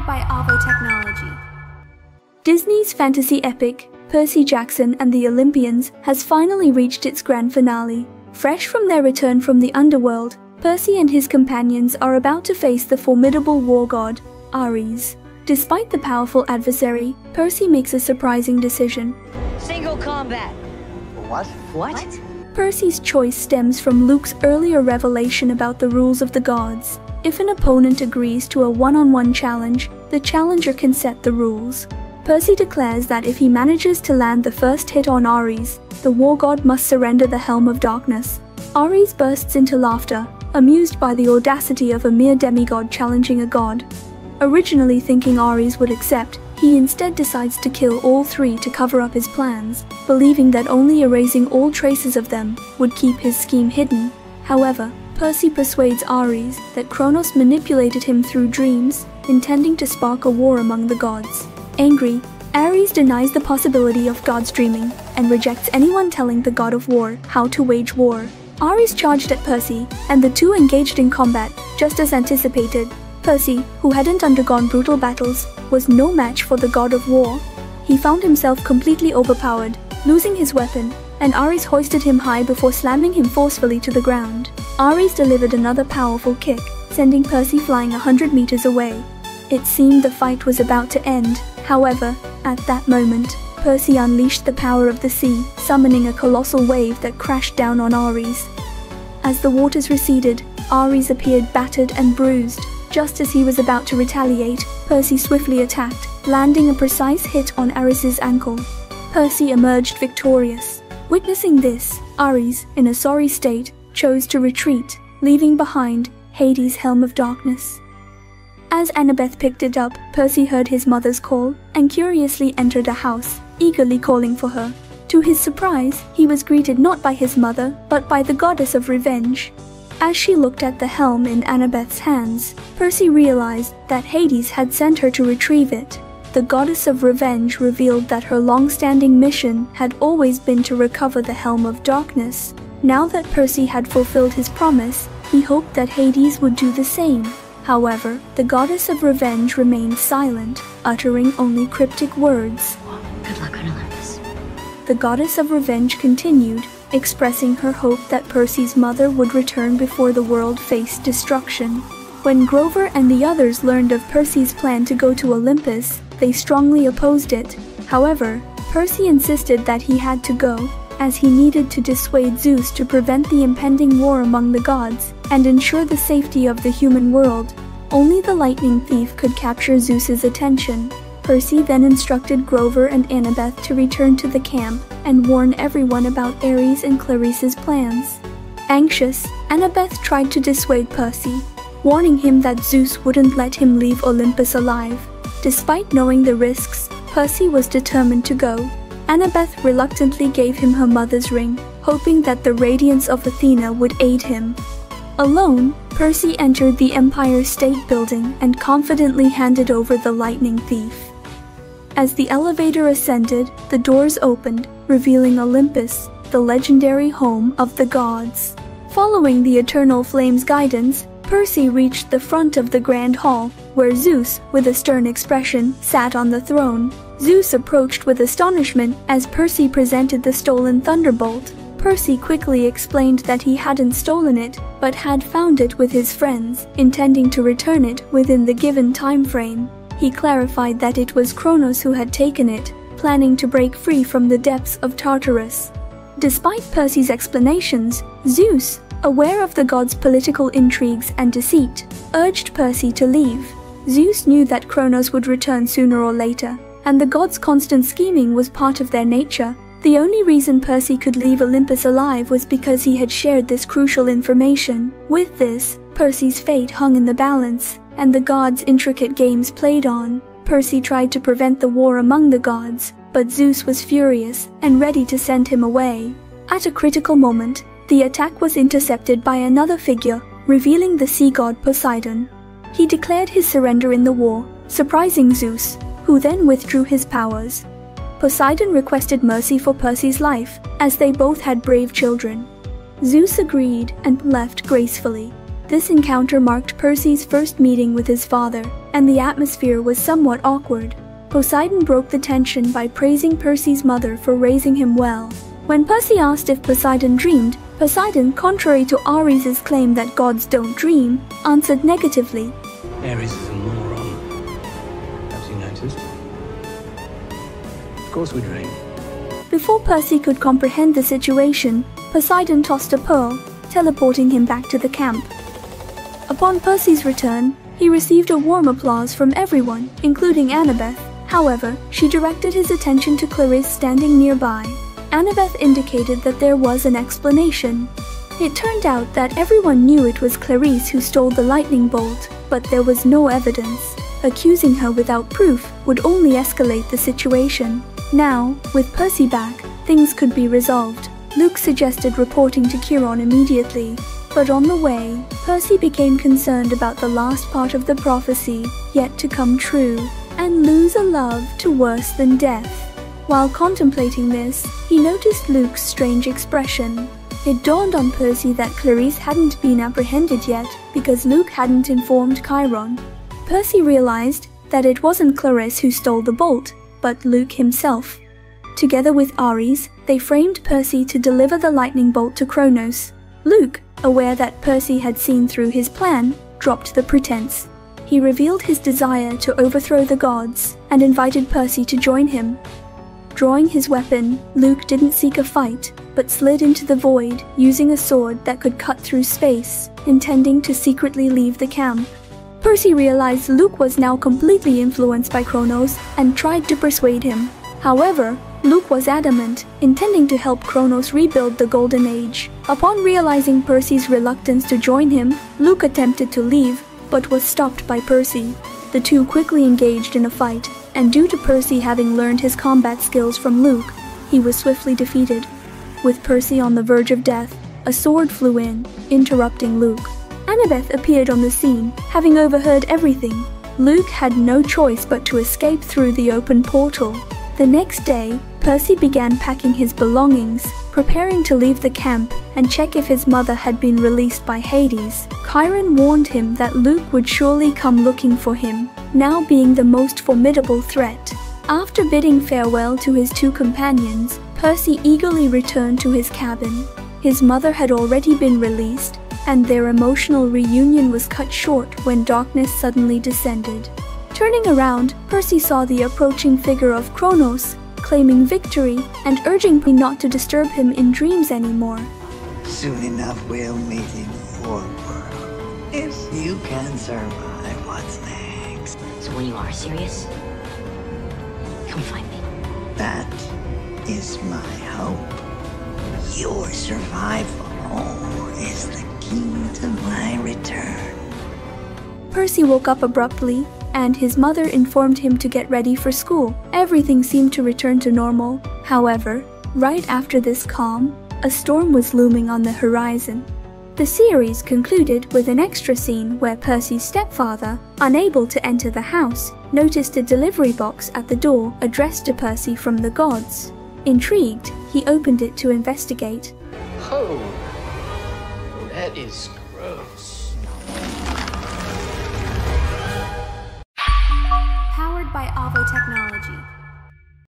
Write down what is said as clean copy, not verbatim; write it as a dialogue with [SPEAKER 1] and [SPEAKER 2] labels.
[SPEAKER 1] powered by Avo technology.
[SPEAKER 2] Disney's fantasy epic, Percy Jackson and the Olympians, has finally reached its grand finale. Fresh from their return from the underworld, Percy and his companions are about to face the formidable war god, Ares. Despite the powerful adversary, Percy makes a surprising decision.
[SPEAKER 3] Single combat.
[SPEAKER 4] What?
[SPEAKER 3] What?
[SPEAKER 2] Percy's choice stems from Luke's earlier revelation about the rules of the gods. If an opponent agrees to a one-on-one challenge, the challenger can set the rules. Percy declares that if he manages to land the first hit on Ares, the war god must surrender the Helm of Darkness. Ares bursts into laughter, amused by the audacity of a mere demigod challenging a god. Originally thinking Ares would accept, he instead decides to kill all three to cover up his plans, believing that only erasing all traces of them would keep his scheme hidden. However, Percy persuades Ares that Kronos manipulated him through dreams, intending to spark a war among the gods. Angry, Ares denies the possibility of gods dreaming and rejects anyone telling the god of war how to wage war. Ares charged at Percy, and the two engaged in combat, just as anticipated. Percy, who hadn't undergone brutal battles, was no match for the god of war. He found himself completely overpowered, losing his weapon, and Ares hoisted him high before slamming him forcefully to the ground. Ares delivered another powerful kick, sending Percy flying 100 meters away. It seemed the fight was about to end. However, at that moment, Percy unleashed the power of the sea, summoning a colossal wave that crashed down on Ares. As the waters receded, Ares appeared battered and bruised. Just as he was about to retaliate, Percy swiftly attacked, landing a precise hit on Ares's ankle. Percy emerged victorious. Witnessing this, Ares, in a sorry state, chose to retreat, leaving behind Hades' Helm of Darkness. As Annabeth picked it up, Percy heard his mother's call and curiously entered a house, eagerly calling for her. To his surprise, he was greeted not by his mother, but by the goddess of revenge. As she looked at the helm in Annabeth's hands, Percy realized that Hades had sent her to retrieve it. The goddess of revenge revealed that her long-standing mission had always been to recover the Helm of Darkness. Now that Percy had fulfilled his promise, he hoped that Hades would do the same. However, the goddess of revenge remained silent, uttering only cryptic words.
[SPEAKER 3] Good luck on Olympus.
[SPEAKER 2] The goddess of revenge continued, expressing her hope that Percy's mother would return before the world faced destruction. When Grover and the others learned of Percy's plan to go to Olympus, they strongly opposed it. However, Percy insisted that he had to go, as he needed to dissuade Zeus to prevent the impending war among the gods and ensure the safety of the human world. Only the lightning thief could capture Zeus's attention. Percy then instructed Grover and Annabeth to return to the camp and warn everyone about Ares and Clarice's plans. Anxious, Annabeth tried to dissuade Percy, warning him that Zeus wouldn't let him leave Olympus alive. Despite knowing the risks, Percy was determined to go. Annabeth reluctantly gave him her mother's ring, hoping that the radiance of Athena would aid him. Alone, Percy entered the Empire State Building and confidently handed over the lightning thief. As the elevator ascended, the doors opened, revealing Olympus, the legendary home of the gods. Following the Eternal Flame's guidance, Percy reached the front of the Grand Hall, where Zeus, with a stern expression, sat on the throne. Zeus approached with astonishment as Percy presented the stolen thunderbolt. Percy quickly explained that he hadn't stolen it, but had found it with his friends, intending to return it within the given time frame. He clarified that it was Kronos who had taken it, planning to break free from the depths of Tartarus. Despite Percy's explanations, Zeus, aware of the gods' political intrigues and deceit, urged Percy to leave. Zeus knew that Kronos would return sooner or later, and the gods' constant scheming was part of their nature. The only reason Percy could leave Olympus alive was because he had shared this crucial information. With this, Percy's fate hung in the balance, and the gods' intricate games played on. Percy tried to prevent the war among the gods, but Zeus was furious and ready to send him away. At a critical moment, the attack was intercepted by another figure, revealing the sea god Poseidon. He declared his surrender in the war, surprising Zeus, who then withdrew his powers. Poseidon requested mercy for Percy's life, as they both had brave children. Zeus agreed and left gracefully. This encounter marked Percy's first meeting with his father, and the atmosphere was somewhat awkward. Poseidon broke the tension by praising Percy's mother for raising him well. When Percy asked if Poseidon dreamed, Poseidon, contrary to Ares' claim that gods don't dream, answered negatively.
[SPEAKER 1] Ares is a moron. Have you noticed? Of course we dream.
[SPEAKER 2] Before Percy could comprehend the situation, Poseidon tossed a pearl, teleporting him back to the camp. Upon Percy's return, he received a warm applause from everyone, including Annabeth. However, she directed his attention to Clarisse standing nearby. Annabeth indicated that there was an explanation. It turned out that everyone knew it was Clarisse who stole the lightning bolt, but there was no evidence. Accusing her without proof would only escalate the situation. Now, with Percy back, things could be resolved. Luke suggested reporting to Chiron immediately, but on the way, Percy became concerned about the last part of the prophecy yet to come true, and lose a love to worse than death. While contemplating this, he noticed Luke's strange expression. It dawned on Percy that Clarisse hadn't been apprehended yet because Luke hadn't informed Chiron. Percy realized that it wasn't Clarisse who stole the bolt, but Luke himself. Together with Ares, they framed Percy to deliver the lightning bolt to Kronos. Luke, aware that Percy had seen through his plan, dropped the pretense. He revealed his desire to overthrow the gods and invited Percy to join him. Drawing his weapon, Luke didn't seek a fight, but slid into the void using a sword that could cut through space, intending to secretly leave the camp. Percy realized Luke was now completely influenced by Kronos and tried to persuade him. However, Luke was adamant, intending to help Kronos rebuild the Golden Age. Upon realizing Percy's reluctance to join him, Luke attempted to leave, but was stopped by Percy. The two quickly engaged in a fight, and due to Percy having learned his combat skills from Luke, he was swiftly defeated. With Percy on the verge of death, a sword flew in, interrupting Luke. Annabeth appeared on the scene, having overheard everything. Luke had no choice but to escape through the open portal. The next day, Percy began packing his belongings, preparing to leave the camp and check if his mother had been released by Hades. Chiron warned him that Luke would surely come looking for him, now being the most formidable threat. After bidding farewell to his two companions, Percy eagerly returned to his cabin. His mother had already been released, and their emotional reunion was cut short when darkness suddenly descended. Turning around, Percy saw the approaching figure of Kronos, claiming victory and urging me not to disturb him in dreams anymore.
[SPEAKER 4] Soon enough we'll meet in your world. If you can survive, what's next?
[SPEAKER 3] So when you are serious, come find me.
[SPEAKER 4] That is my hope. Your survival is the key to my return.
[SPEAKER 2] Percy woke up abruptly, and his mother informed him to get ready for school. Everything seemed to return to normal. However, right after this calm, a storm was looming on the horizon. The series concluded with an extra scene where Percy's stepfather, unable to enter the house, noticed a delivery box at the door addressed to Percy from the gods. Intrigued, he opened it to investigate.
[SPEAKER 1] Oh, that is gross.
[SPEAKER 2] Powered by Avo Technology.